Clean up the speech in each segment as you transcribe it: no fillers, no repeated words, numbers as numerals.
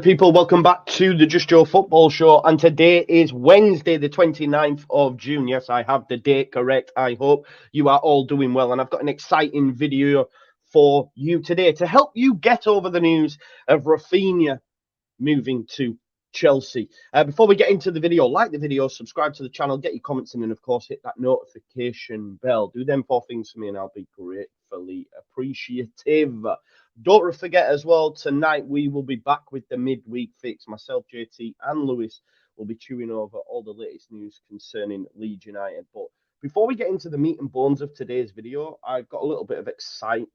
People, welcome back to the Just Joe Football Show, and today is Wednesday the 29th of June. Yes, I have the date correct. I hope you are all doing well, and I've got an exciting video for you today to help you get over the news of Rafinha moving to Chelsea. Before we get into the video, like the video, subscribe to the channel, get your comments in, and of course hit that notification bell. Do them 4 things for me and I'll be gratefully appreciative. Don't forget as well, tonight we will be back with the midweek fix. Myself, JT and Lewis will be chewing over all the latest news concerning Leeds United. But before we get into the meat and bones of today's video, I've got a little bit of exciting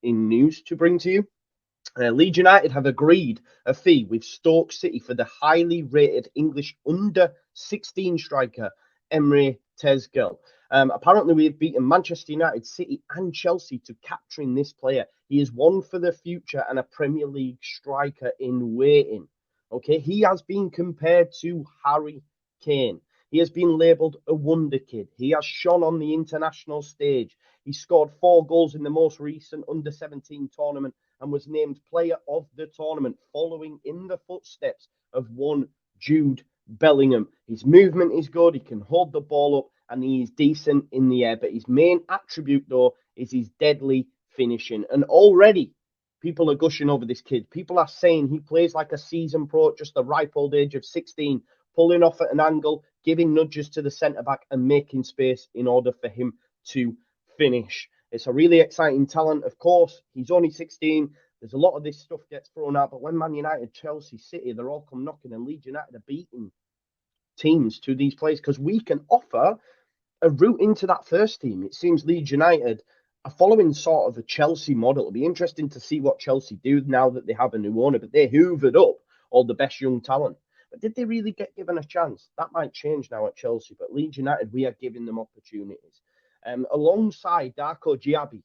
news to bring to you. Leeds United have agreed a fee with Stoke City for the highly rated English under-16 striker Emre Tezgel. Apparently, we have beaten Manchester United, City and Chelsea to capturing this player. He is one for the future and a Premier League striker in waiting. Okay, he has been compared to Harry Kane. He has been labelled a wonder kid. He has shone on the international stage. He scored 4 goals in the most recent under-17 tournament and was named player of the tournament, following in the footsteps of one Jude Bellingham. His movement is good. He can hold the ball up and he is decent in the air. But his main attribute, though, is his deadly finishing. And already people are gushing over this kid. People are saying he plays like a seasoned pro at just the ripe old age of 16, pulling off at an angle, giving nudges to the centre-back and making space in order for him to finish. It's a really exciting talent. Of course, he's only 16. There's a lot of this stuff gets thrown out. But when Man United, Chelsea, City, they're all come knocking, and Leeds United are beating teams to these players because we can offer a route into that first team. It seems Leeds United are following sort of a Chelsea model. It'll be interesting to see what Chelsea do now that they have a new owner. But they hoovered up all the best young talent. But did they really get given a chance? That might change now at Chelsea. But Leeds United, we are giving them opportunities. Alongside Darko Giabi,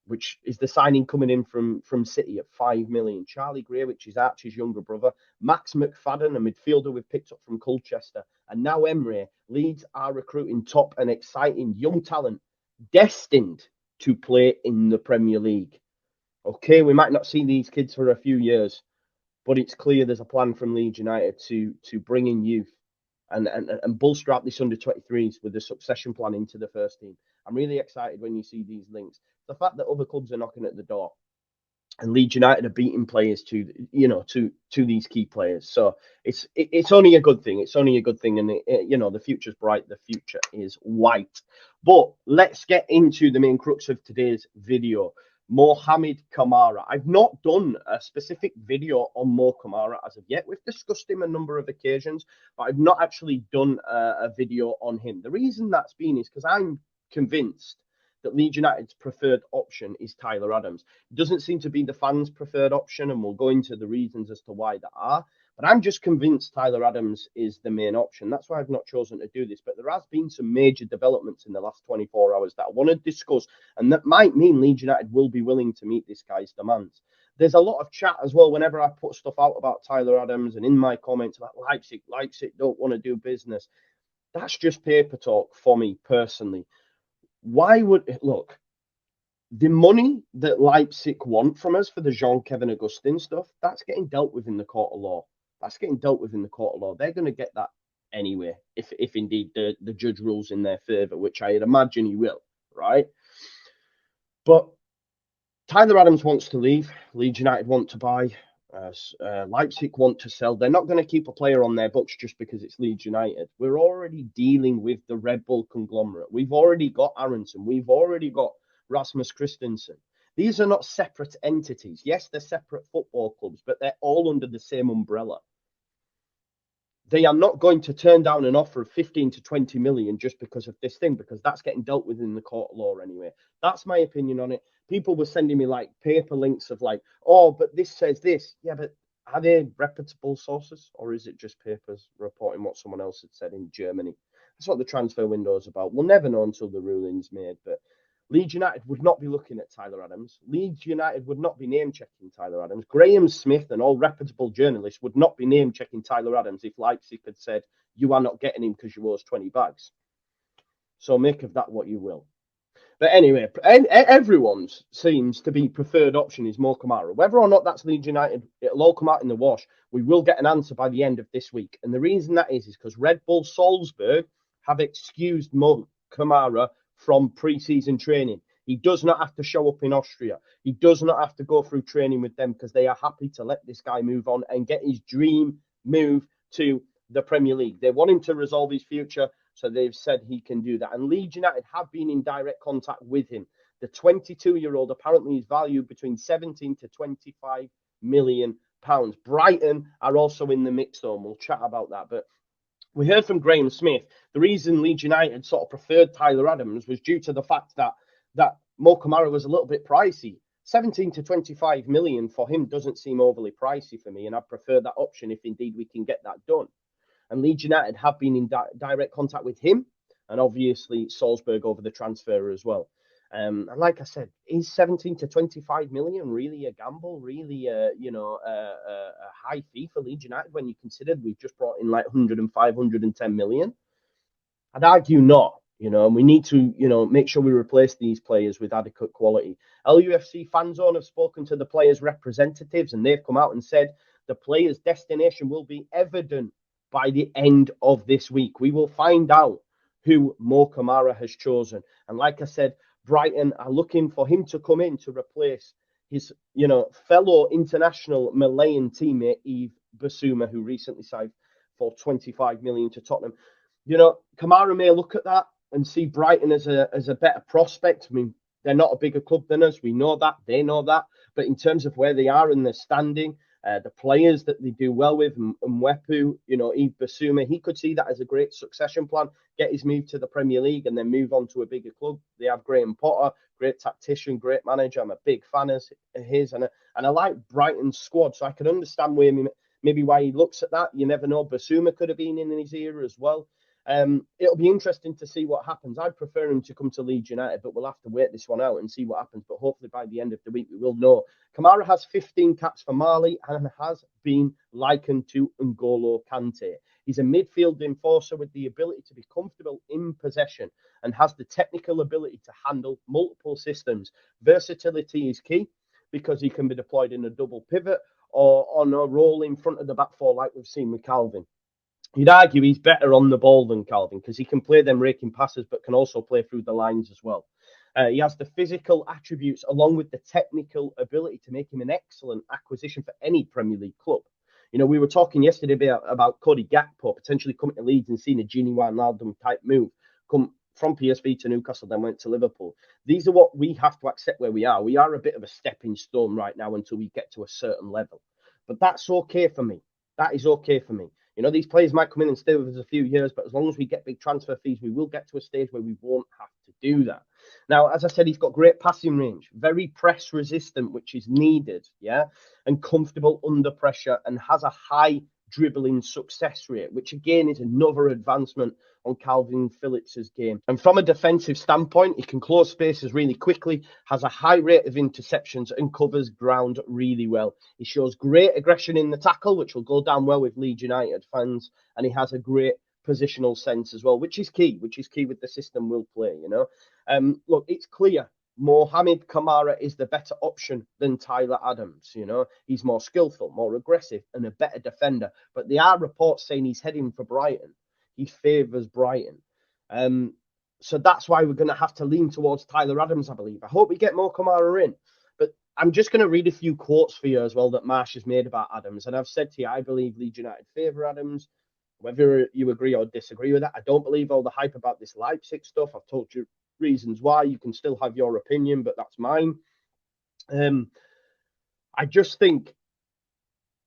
which is the signing coming in from City at 5 million. Charlie Gray, which is Archie's younger brother. Max McFadden, a midfielder we've picked up from Colchester. And now Emre. Leeds are recruiting top and exciting young talent destined to play in the Premier League. Okay, we might not see these kids for a few years, but it's clear there's a plan from Leeds United to bring in youth and bolster up this under-23s with the succession plan into the first team. I'm really excited when you see these links. The fact that other clubs are knocking at the door and Leeds United are beating players to these key players. So it's only a good thing. It's only a good thing, and the future's bright. The future is white. But let's get into the main crux of today's video. Mohamed Camara. I've not done a specific video on Mo Camara as of yet. We've discussed him a number of occasions, but I've not actually done a video on him. The reason that's been is because I'm convinced that Leeds United's preferred option is Tyler Adams. It doesn't seem to be the fans' preferred option, and we'll go into the reasons as to why that are. But I'm just convinced Tyler Adams is the main option. That's why I've not chosen to do this. But there has been some major developments in the last 24 hours that I want to discuss, and that might mean Leeds United will be willing to meet this guy's demands. There's a lot of chat as well whenever I put stuff out about Tyler Adams and in my comments about Leipzig don't want to do business. That's just paper talk for me personally. Why would look? The money that Leipzig want from us for the Jean-Kevin Augustin stuff, that's getting dealt with in the court of law. That's getting dealt with in the court of law. They're going to get that anyway, if indeed the judge rules in their favour, which I imagine he will, right? But Tyler Adams wants to leave. Leeds United want to buy. Leipzig want to sell. They're not going to keep a player on their books just because it's Leeds United. We're already dealing with the Red Bull conglomerate. We've already got Aronson. We've already got Rasmus Christensen. These are not separate entities. Yes, they're separate football clubs, but they're all under the same umbrella. They are not going to turn down an offer of 15 to 20 million just because of this thing, because that's getting dealt with in the court of law anyway. That's my opinion on it. People were sending me like paper links of like, oh, but this says this. Yeah, but are they reputable sources, or is it just papers reporting what someone else had said in Germany? That's what the transfer window is about. We'll never know until the ruling's made, but Leeds United would not be looking at Tyler Adams. Leeds United would not be name-checking Tyler Adams. Graham Smith and all reputable journalists would not be name-checking Tyler Adams if Leipzig had said, you are not getting him because you owe us 20 bags. So make of that what you will. But anyway, everyone's seems to be preferred option is Mo Camara. Whether or not that's Leeds United, it'll all come out in the wash. We will get an answer by the end of this week. And the reason that is because Red Bull Salzburg have excused Mo Camara from pre-season training. He does not have to show up in Austria. He does not have to go through training with them because they are happy to let this guy move on and get his dream move to the Premier League. They want him to resolve his future, so they've said he can do that. And Leeds United have been in direct contact with him. The 22-year-old apparently is valued between 17 to 25 million pounds. Brighton are also in the mix, though, and we'll chat about that. But we heard from Graham Smith, the reason Leeds United sort of preferred Tyler Adams was due to the fact that Mo Camara was a little bit pricey. 17 to 25 million for him doesn't seem overly pricey for me, and I prefer that option if indeed we can get that done. And Leeds United have been in direct contact with him, and obviously Salzburg over the transfer as well. And like I said, is 17 to 25 million really a gamble? Really, a high fee for Leeds United when you considered we've just brought in like 105, 110 million? I'd argue not. And we need to, make sure we replace these players with adequate quality. LUFC fan zone have spoken to the players' representatives, and they've come out and said the players' destination will be evident by the end of this week. We will find out who Mo Camara has chosen. And like I said, Brighton are looking for him to come in to replace his, fellow international Malayan teammate, Yves Bissouma, who recently signed for 25 million to Tottenham. Camara may look at that and see Brighton as a better prospect. I mean, they're not a bigger club than us. We know that. They know that. But in terms of where they are in their standing, the players that they do well with, Mwepu, Yves Bissouma, he could see that as a great succession plan, get his move to the Premier League and then move on to a bigger club. They have Graham Potter, great tactician, great manager. I'm a big fan of his, and I like Brighton's squad, so I can understand maybe why he looks at that. You never know. Bissouma could have been in his era as well. It'll be interesting to see what happens. I'd prefer him to come to Leeds United, but we'll have to wait this one out and see what happens. But hopefully by the end of the week, we will know. Camara has 15 caps for Mali and has been likened to N'Golo Kante. He's a midfield enforcer with the ability to be comfortable in possession and has the technical ability to handle multiple systems. Versatility is key because he can be deployed in a double pivot or on a roll in front of the back four like we've seen with Calvin. You'd argue he's better on the ball than Calvin because he can play them raking passes but can also play through the lines as well. He has the physical attributes along with the technical ability to make him an excellent acquisition for any Premier League club. We were talking yesterday about Cody Gakpo potentially coming to Leeds and seeing a Gini Wijnaldum type move come from PSV to Newcastle, then went to Liverpool. These are what we have to accept where we are. We are a bit of a stepping stone right now until we get to a certain level. But that's okay for me. That is okay for me. These players might come in and stay with us a few years, but as long as we get big transfer fees, we will get to a stage where we won't have to do that. Now, as I said, he's got great passing range, very press resistant, which is needed, and comfortable under pressure, and has a high dribbling success rate, which again is another advancement on Calvin Phillips's game. And from a defensive standpoint, he can close spaces really quickly, has a high rate of interceptions, and covers ground really well. He shows great aggression in the tackle, which will go down well with Leeds United fans, and he has a great positional sense as well, which is key with the system we'll play, Look, it's clear Mohamed Camara is the better option than Tyler Adams. He's more skillful, more aggressive, and a better defender. But there are reports saying he's heading for Brighton. He favours Brighton. So that's why we're going to have to lean towards Tyler Adams, I believe. I hope we get more Camara in. But I'm just going to read a few quotes for you as well that Marsh has made about Adams. And I've said to you, I believe Leeds United favour Adams. Whether you agree or disagree with that, I don't believe all the hype about this Leipzig stuff. I've told you reasons why. You can still have your opinion, but that's mine. I just think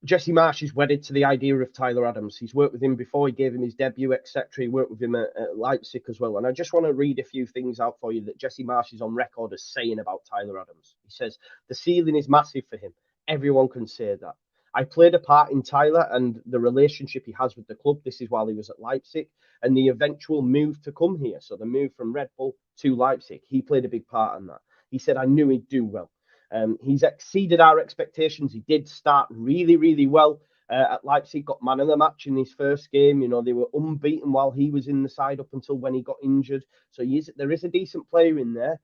Jesse Marsh is wedded to the idea of Tyler Adams. He's worked with him before. He gave him his debut, etc. He worked with him at Leipzig as well. And I just want to read a few things out for you that Jesse Marsh is on record as saying about Tyler Adams. He says, the ceiling is massive for him. Everyone can say that. I played a part in Tyler and the relationship he has with the club. This is while he was at Leipzig, and the eventual move to come here. So the move from Red Bull to Leipzig, he played a big part in that. He said, I knew he'd do well. He's exceeded our expectations. He did start really, really well at Leipzig, got man of the match in his first game. They were unbeaten while he was in the side up until when he got injured. So there is a decent player in there.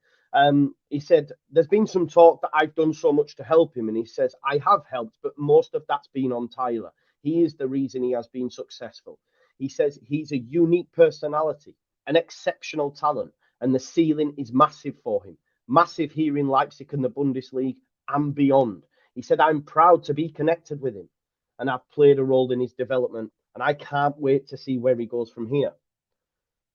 He said, there's been some talk that I've done so much to help him. And he says, I have helped, but most of that's been on Tyler. He is the reason he has been successful. He says he's a unique personality, an exceptional talent, and the ceiling is massive for him. Massive here in Leipzig and the Bundesliga and beyond. He said, I'm proud to be connected with him and I've played a role in his development. And I can't wait to see where he goes from here.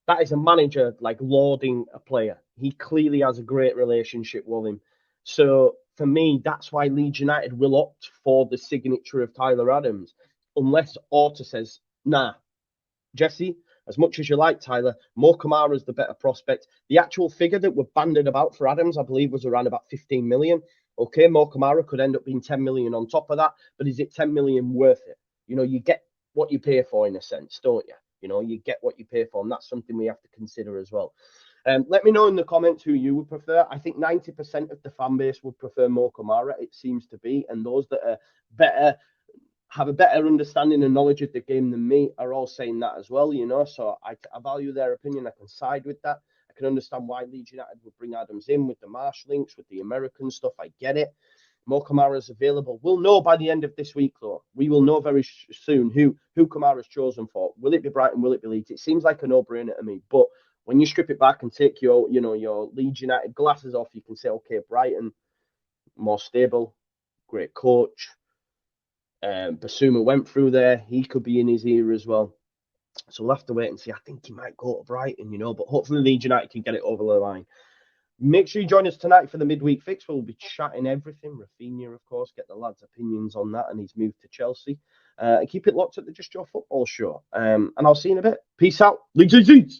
That is a manager like lauding a player. He clearly has a great relationship with him. So for me, that's why Leeds United will opt for the signature of Tyler Adams, unless Orta says, nah, Jesse, as much as you like Tyler, Mo Camara is the better prospect. The actual figure that were banded about for Adams, I believe, was around about 15 million. Okay, Mo Camara could end up being 10 million on top of that, but is it 10 million worth it? You know, you get what you pay for in a sense, don't you? You know, you get what you pay for, and that's something we have to consider as well. Let me know in the comments who you would prefer. I think 90% of the fan base would prefer Mo Camara, it seems to be, and those that are better, have a better understanding and knowledge of the game than me are all saying that as well, you know. So I value their opinion. I can side with that. I can understand why Leeds United would bring Adams in with the Marsh links, with the American stuff. I get it. Mo Kamara's available. We'll know by the end of this week, though. We will know very soon who Kamara's chosen for. Will it be Brighton? Will it be Leeds? It seems like a no-brainer to me. But when you strip it back and take your Leeds United glasses off, you can say, okay, Brighton, more stable, great coach. Basuma went through there. He could be in his ear as well. So we'll have to wait and see. I think he might go to Brighton, you know, but hopefully Leeds United can get it over the line. Make sure you join us tonight for the midweek fix. We'll be chatting everything. Rafinha, of course, get the lads' opinions on that and his move to Chelsea. And keep it locked at the Just Your Football show. And I'll see you in a bit. Peace out. Leeds.